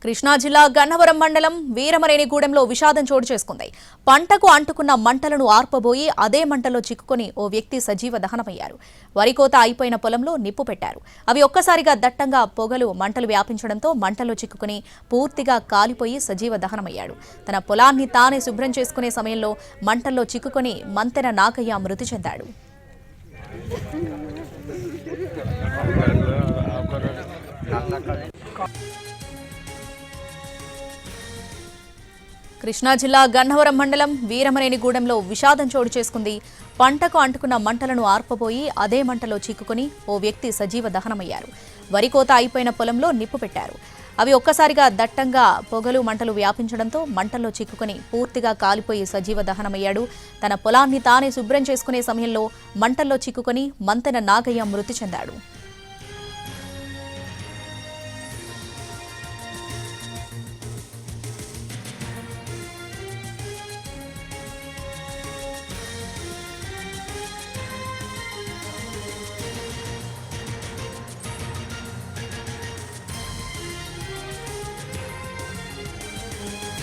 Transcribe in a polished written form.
కృష్ణా జిల్లా గన్నవరం మండలం వీరమరేనిగూడెంలో విషాదం చోటు చేసుకుంది. పంటకు అంటుకున్న మంటలను ఆర్పబోయి అదే మంటలో చిక్కుకొని ఓ వ్యక్తి సజీవ దహనమయ్యారు. వరి కోత అయిపోయిన పొలంలో నిప్పు పెట్టారు. అవి ఒక్కసారిగా దట్టంగా పొగలు మంటలు వ్యాపించడంతో మంటల్లో చిక్కుకొని పూర్తిగా కాలిపోయి సజీవ దహనమయ్యాడు. తన పొలాన్ని తానే శుభ్రం చేసుకునే సమయంలో మంటల్లో చిక్కుకొని మంతెన నాగయ్య మృతి చెందాడు. కృష్ణా జిల్లా గన్నవరం మండలం వీరమరేనిగూడెంలో విషాదం చోటు చేసుకుంది. పంటకు అంటుకున్న మంటలను ఆర్పబోయి అదే మంటలో చిక్కుకొని ఓ వ్యక్తి సజీవ దహనమయ్యారు. వరి కోత అయిపోయిన పొలంలో నిప్పు పెట్టారు. అవి ఒక్కసారిగా దట్టంగా పొగలు మంటలు వ్యాపించడంతో మంటల్లో చిక్కుకొని పూర్తిగా కాలిపోయి సజీవ దహనమయ్యాడు. తన పొలాన్ని తానే శుభ్రం చేసుకునే సమయంలో మంటల్లో చిక్కుకొని మంతెన నాగయ్య మృతి చెందాడు.